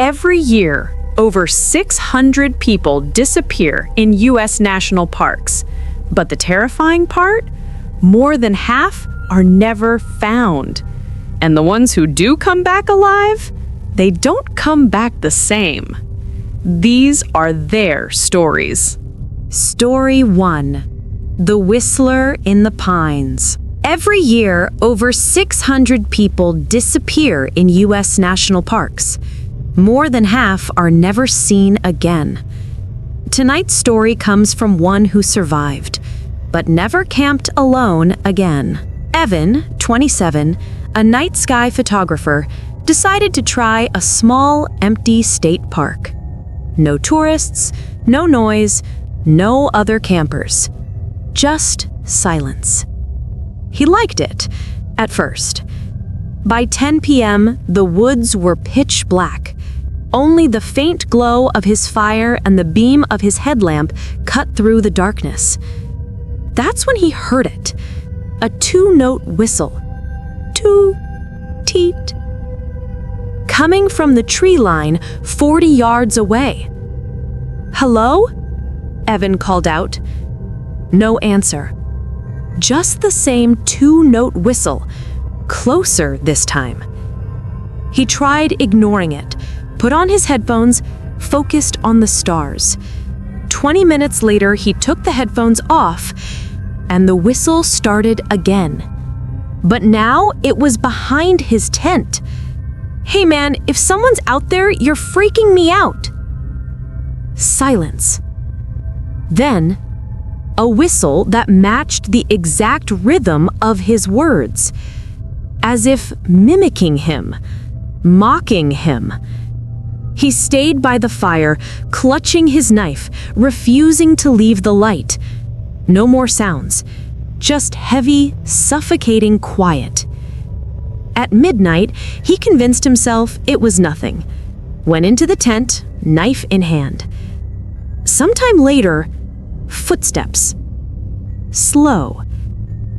Every year, over 600 people disappear in U.S. national parks. But the terrifying part? More than half are never found. And the ones who do come back alive, they don't come back the same. These are their stories. Story 1. The Whistler in the Pines. Every year, over 600 people disappear in U.S. national parks. More than half are never seen again. Tonight's story comes from one who survived, but never camped alone again. Evan, 27, a night sky photographer, decided to try a small, empty state park. No tourists, no noise, no other campers. Just silence. He liked it, at first. By 10 p.m., the woods were pitch black. Only the faint glow of his fire and the beam of his headlamp cut through the darkness. That's when he heard it. A two-note whistle. Toot-teet. Coming from the tree line 40 yards away. "Hello?" Evan called out. No answer. Just the same two-note whistle, closer this time. He tried ignoring it, put on his headphones, focused on the stars. 20 minutes later, he took the headphones off, and the whistle started again. But now it was behind his tent. "Hey man, if someone's out there, you're freaking me out." Silence. Then, a whistle that matched the exact rhythm of his words, as if mimicking him, mocking him. He stayed by the fire, clutching his knife, refusing to leave the light. No more sounds, just heavy, suffocating quiet. At midnight, he convinced himself it was nothing. Went into the tent, knife in hand. Sometime later, footsteps. Slow,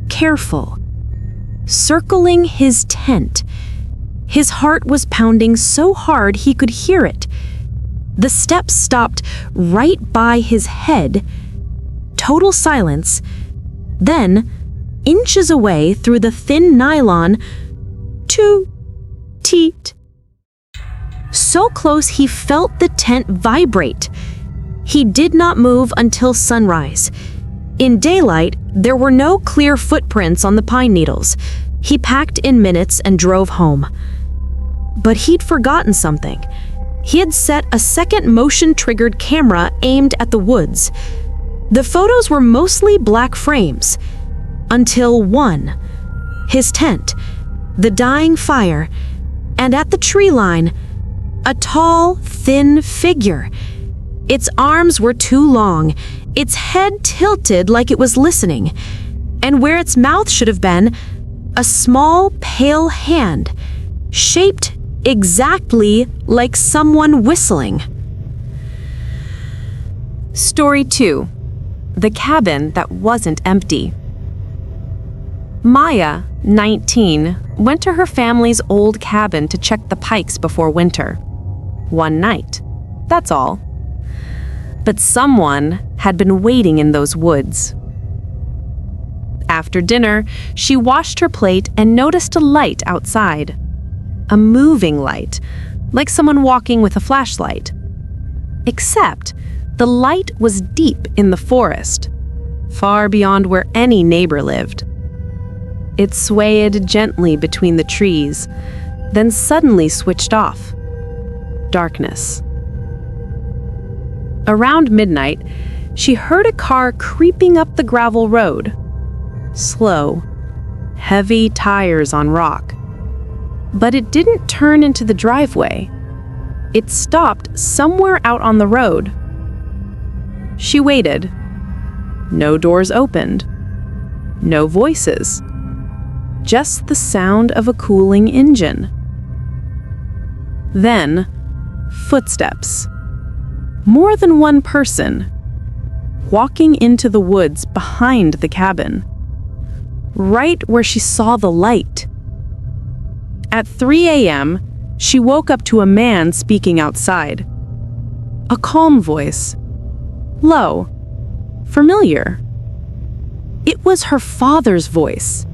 careful, circling his tent. His heart was pounding so hard he could hear it. The steps stopped right by his head. Total silence. Then, inches away through the thin nylon, toot-teet. So close he felt the tent vibrate. He did not move until sunrise. In daylight, there were no clear footprints on the pine needles. He packed in minutes and drove home. But he'd forgotten something. He had set a second motion-triggered camera aimed at the woods. The photos were mostly black frames. Until one. His tent, the dying fire, and at the tree line, a tall, thin figure. Its arms were too long, its head tilted like it was listening, and where its mouth should have been, a small, pale hand, shaped exactly like someone whistling. Story 2. The Cabin That Wasn't Empty. Maya, 19, went to her family's old cabin to check the pikes before winter. One night, that's all. But someone had been waiting in those woods. After dinner, she washed her plate and noticed a light outside. A moving light, like someone walking with a flashlight. Except the light was deep in the forest, far beyond where any neighbor lived. It swayed gently between the trees, then suddenly switched off. Darkness. Around midnight, she heard a car creeping up the gravel road. Slow, heavy tires on rock. But it didn't turn into the driveway. It stopped somewhere out on the road. She waited. No doors opened. No voices. Just the sound of a cooling engine. Then, footsteps. More than one person, walking into the woods behind the cabin, right where she saw the light. At 3 a.m., she woke up to a man speaking outside. A calm voice. Low. Familiar. It was her father's voice.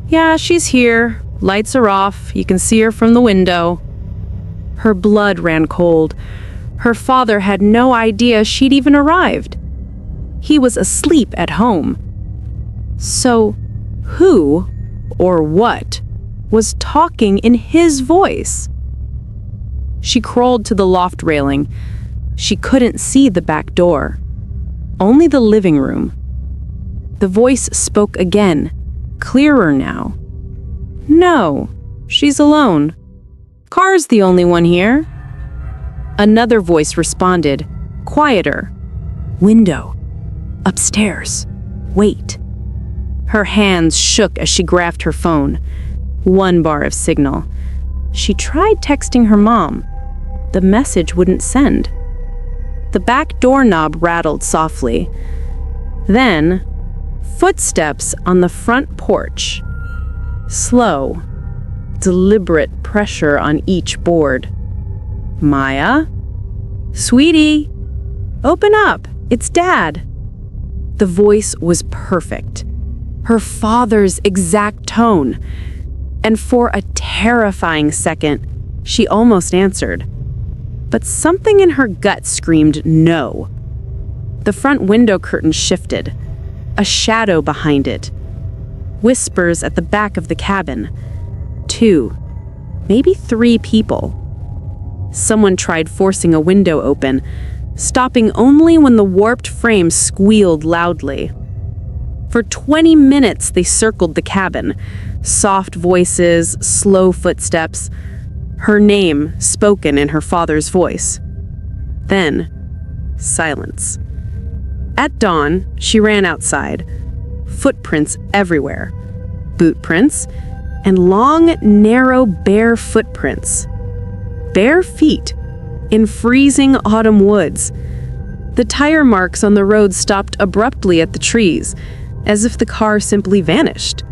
Yeah, she's here. Lights are off. You can see her from the window. Her blood ran cold. Her father had no idea she'd even arrived. He was asleep at home. So, who or what was talking in his voice? She crawled to the loft railing. She couldn't see the back door, only the living room. The voice spoke again, clearer now. No, she's alone. Car's the only one here. Another voice responded, quieter. Window. Upstairs. Wait. Her hands shook as she grasped her phone. One bar of signal. She tried texting her mom. The message wouldn't send. The back doorknob rattled softly. Then, footsteps on the front porch. Slow, deliberate pressure on each board. Maya? Sweetie, open up. It's Dad. The voice was perfect. Her father's exact tone. And for a terrifying second, she almost answered. But something in her gut screamed no. The front window curtain shifted, a shadow behind it. Whispers at the back of the cabin. 2, maybe 3 people. Someone tried forcing a window open, stopping only when the warped frame squealed loudly. For 20 minutes they circled the cabin. Soft voices, slow footsteps. Her name spoken in her father's voice. Then, silence. At dawn, she ran outside. Footprints everywhere. Boot prints, and long, narrow, bare footprints. Bare feet, in freezing autumn woods. The tire marks on the road stopped abruptly at the trees, as if the car simply vanished.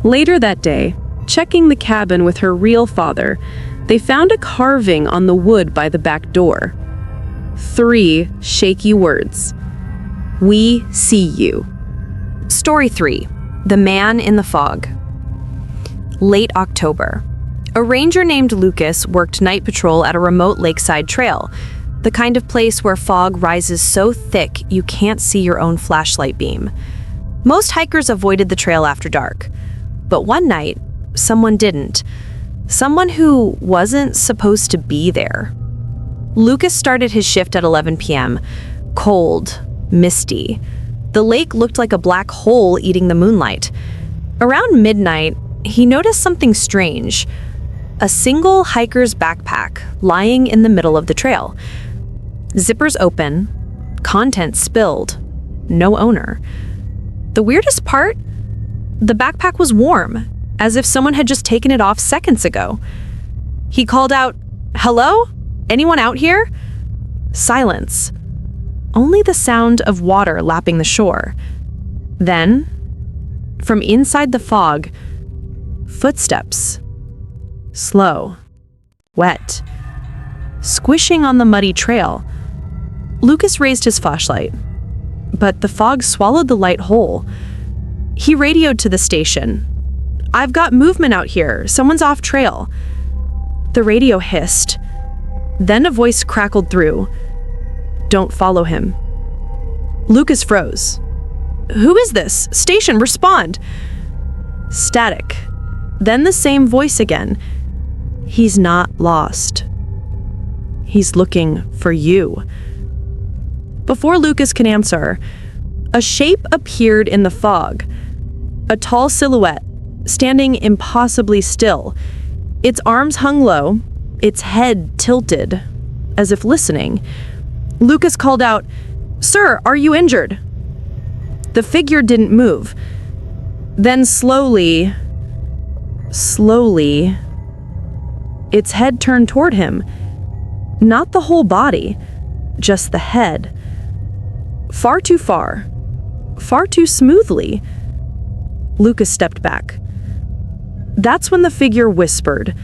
Later that day, checking the cabin with her real father, they found a carving on the wood by the back door. 3 shaky words. We see you. Story 3. The Man in the Fog. Late October. A ranger named Lucas worked night patrol at a remote lakeside trail, the kind of place where fog rises so thick you can't see your own flashlight beam. Most hikers avoided the trail after dark, but one night, someone didn't. Someone who wasn't supposed to be there. Lucas started his shift at 11 p.m. Cold, misty. The lake looked like a black hole eating the moonlight. Around midnight, he noticed something strange. A single hiker's backpack lying in the middle of the trail. Zippers open, contents spilled, no owner. The weirdest part? The backpack was warm, as if someone had just taken it off seconds ago. He called out, "Hello? Anyone out here?" Silence. Only the sound of water lapping the shore. Then, from inside the fog, footsteps. Slow. Wet. Squishing on the muddy trail. Lucas raised his flashlight, but the fog swallowed the light whole. He radioed to the station. "I've got movement out here. Someone's off trail." The radio hissed. Then a voice crackled through. "Don't follow him." Lucas froze. "Who is this? Station, respond!" Static. Then the same voice again. "He's not lost. He's looking for you." Before Lucas can answer, a shape appeared in the fog. A tall silhouette, standing impossibly still. Its arms hung low, its head tilted, as if listening. Lucas called out, "Sir, are you injured?" The figure didn't move. Then slowly, its head turned toward him. Not the whole body, just the head. Far too far. Far too smoothly. Lucas stepped back. That's when the figure whispered,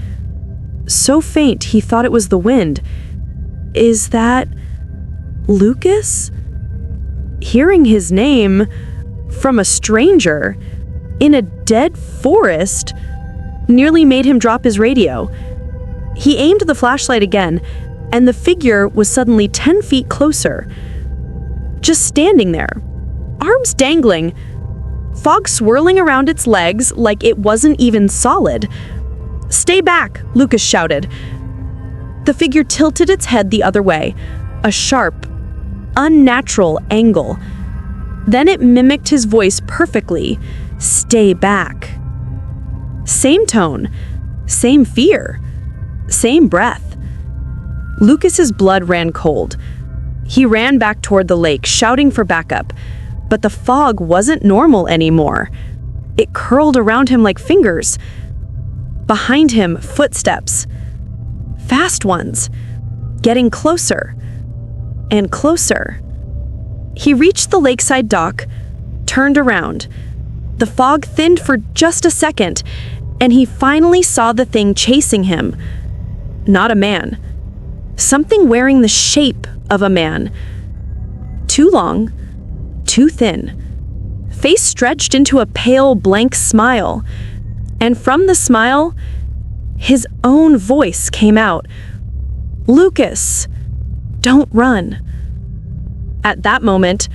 so faint he thought it was the wind. Is that Lucas? Hearing his name from a stranger in a dead forest nearly made him drop his radio. He aimed the flashlight again, and the figure was suddenly 10 feet closer. Just standing there, arms dangling, fog swirling around its legs like it wasn't even solid. "Stay back," Lucas shouted. The figure tilted its head the other way, a sharp, unnatural angle. Then it mimicked his voice perfectly. "Stay back." Same tone, same fear, same breath. Lucas's blood ran cold. He ran back toward the lake, shouting for backup. But the fog wasn't normal anymore. It curled around him like fingers. Behind him, footsteps. Fast ones, getting closer and closer. He reached the lakeside dock, turned around. The fog thinned for just a second, and he finally saw the thing chasing him. Not a man. Something wearing the shape of a man. Too long, too thin. Face stretched into a pale, blank smile. And from the smile, his own voice came out. "Lucas, don't run." At that moment,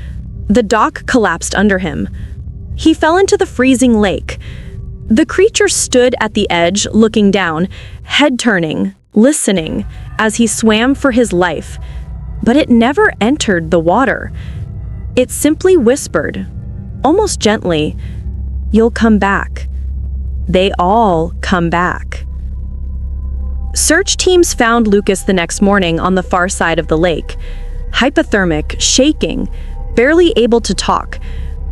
the dock collapsed under him. He fell into the freezing lake. The creature stood at the edge, looking down, head turning, listening, as he swam for his life. But it never entered the water. It simply whispered, almost gently, "You'll come back." They all come back. Search teams found Lucas the next morning on the far side of the lake, hypothermic, shaking, barely able to talk.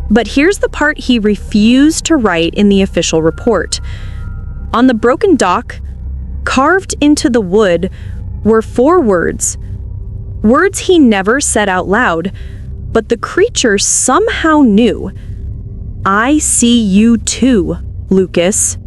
But here's the part he refused to write in the official report. On the broken dock, carved into the wood, were 4 words. Words he never said out loud, but the creature somehow knew. "I see you too, Lucas."